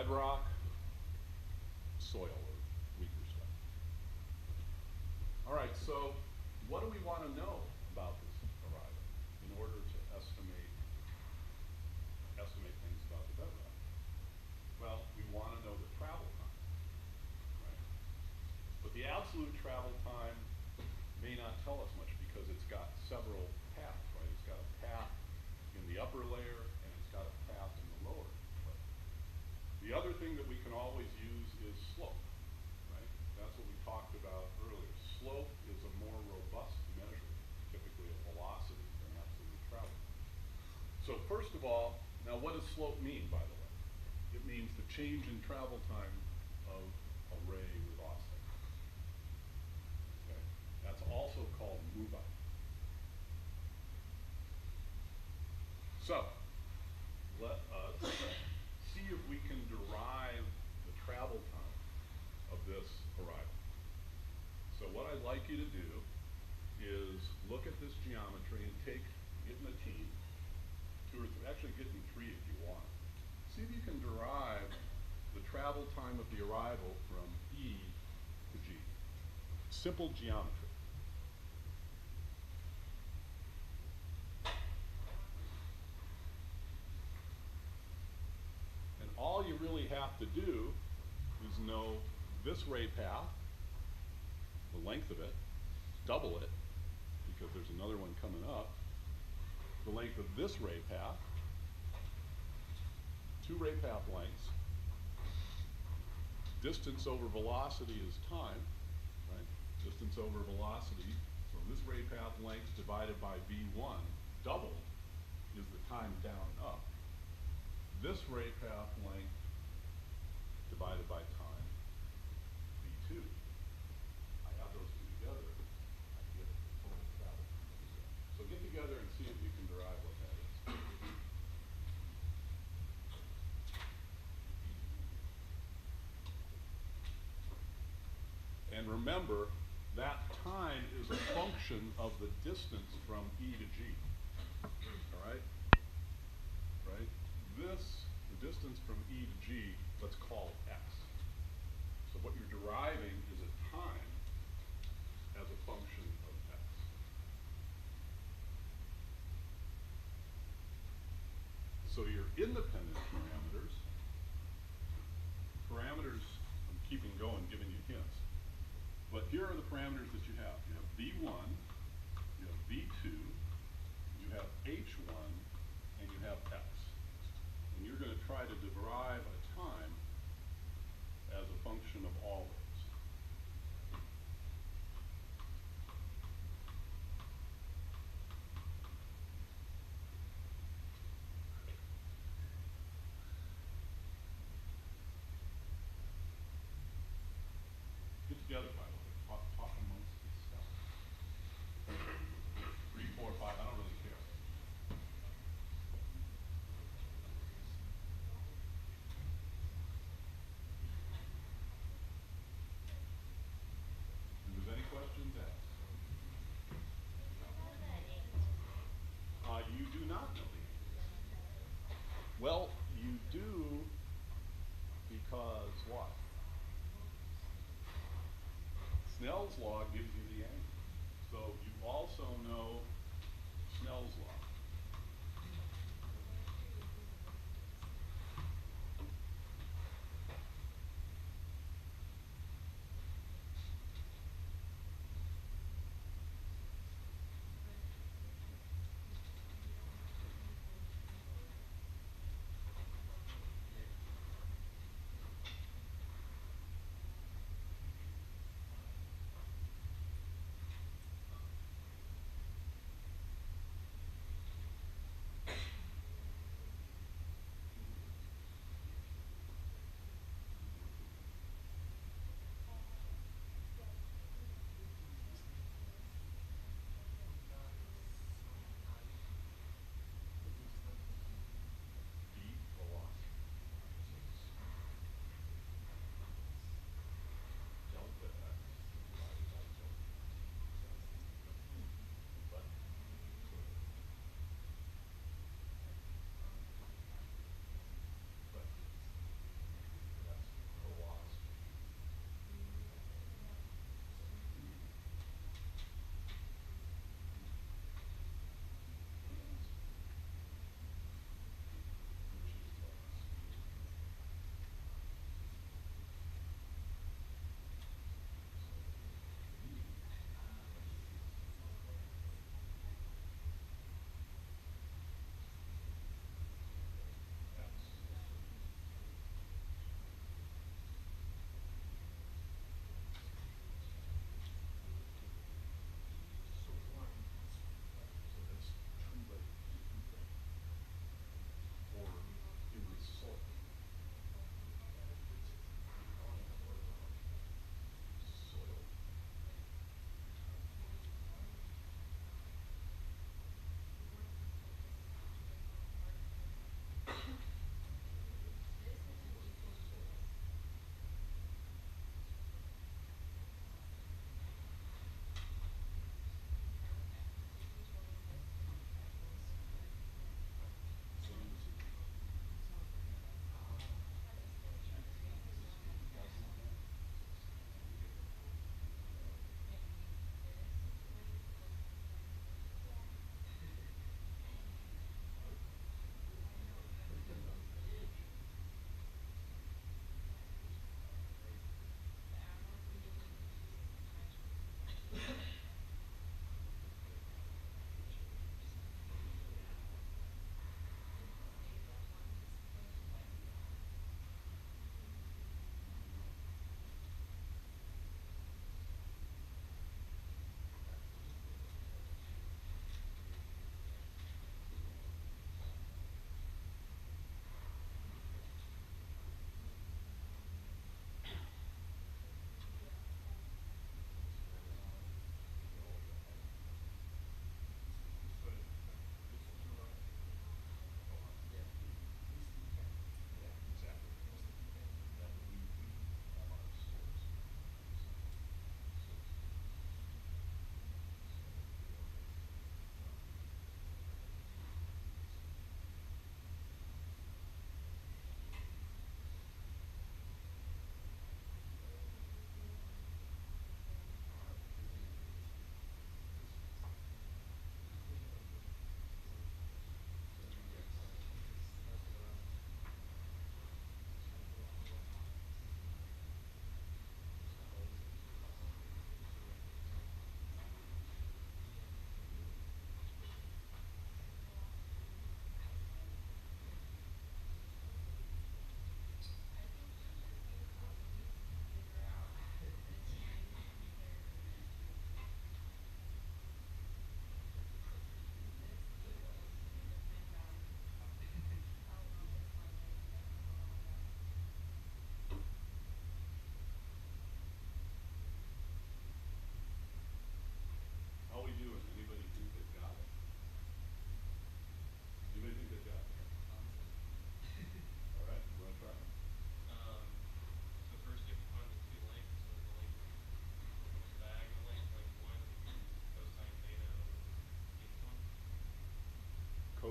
bedrock, soil, or weaker stuff. All right, so what do we want to know about this arrival in order to estimate things about the bedrock? Well, we want to know the travel time, right? But the absolute travel time may not tell us much because it's got several paths, right? It's got a path in the upper layer and it's got a path in the lower layer. The other thing that we can always use is slope, right? That's what we talked about earlier. Slope is a more robust measure, typically of velocity than absolute travel. So first of all, now what does slope mean, by the way? It means the change in travel time of a ray with offset. Okay? That's also called move out. So let us see if we can derive the travel time of this arrival. So what I'd like you to do is look at this geometry and get in a team, actually get in three if you want. See if you can derive the travel time of the arrival from E to G. Simple geometry. And all you really have to do is know this ray path, the length of it, double it, because there's another one coming up, the length of this ray path, two ray path lengths, distance over velocity is time, right? Distance over velocity, so this ray path length divided by V1, doubled, is the time down and up. This ray path length divided by time, V2. I add those two together, I get the total travel. So get together and see if you can derive what that is. And remember, that time is a function of the distance from E to G. All right? Right? The distance from E to G, let's call x. So what you're deriving is a time as a function of x. So your independent parameters, I'm keeping going, giving you hints. But here are the parameters that you have. You have V1, you have V2, you have H1, and you have x. And you're going to try to derive a time as a function of all those. Get together, by the way. Talk amongst yourself. 3, 4, 5, I don't really care. If there's any questions, ask. You do not know the answer. Well, you do because what? Snell's law gives you the angle. So you also know Snell's law.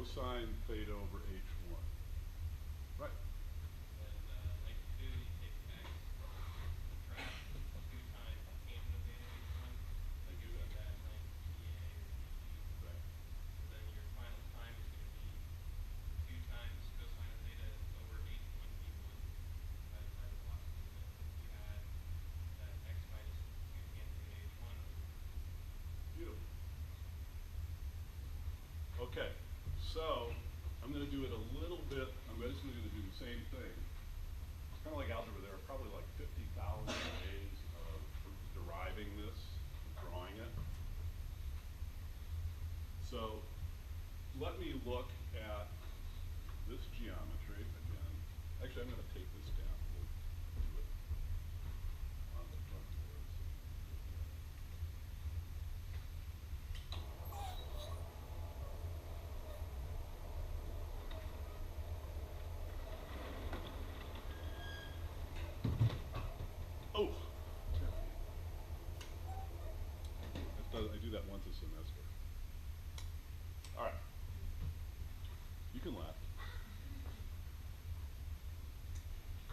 cosine theta over h1. Right. Then 92, you take x, subtract 2 times tangent of theta h1. That gives you that length dA or dT. Right. So then your final time is going to be 2 times cosine of theta over h1 v1 divided by the velocity. And then you add that x minus 2 tangent theta h1 over. Beautiful. Okay, so I'm going to do it a little bit. I'm basically going to do the same thing. It's kind of like algebra. There are probably like 50,000 ways of deriving this, drawing it. So let me look at this geometry again. Actually, I'm going to take this down. We'll do it on the front board. Oh, I do that once a semester. All right, you can laugh.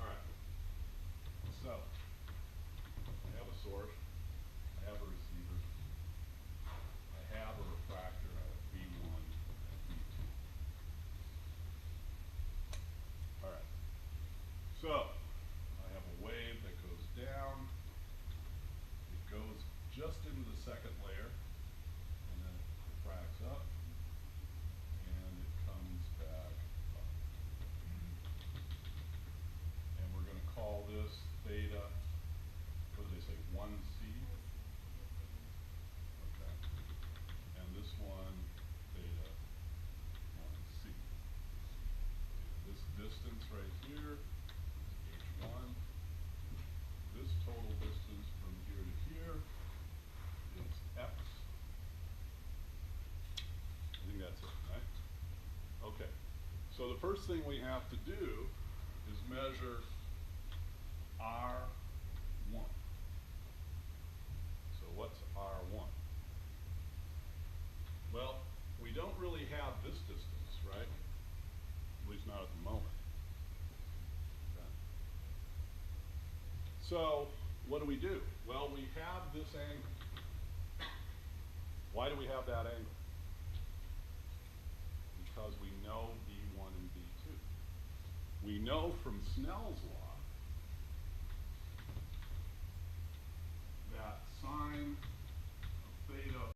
All right, so I have a source, I have a receiver, I have a refractor, I have V1 and V2. All right, so I have a wave that goes down, it goes just into the second layer, and then it refracts up, and it comes back up. And we're going to call this theta, what do they say, 1c? Okay. And this one, theta 1c. This distance right here is h1. This total distance from here to here is x. I think that's it, right? Okay. So the first thing we have to do is measure R1. So what's R1? Well, we don't really have this distance, right? At least not at the moment. Okay. So what do? Well, we have this angle. Why do we have that angle? Because we know V1 and V2. We know from Snell's law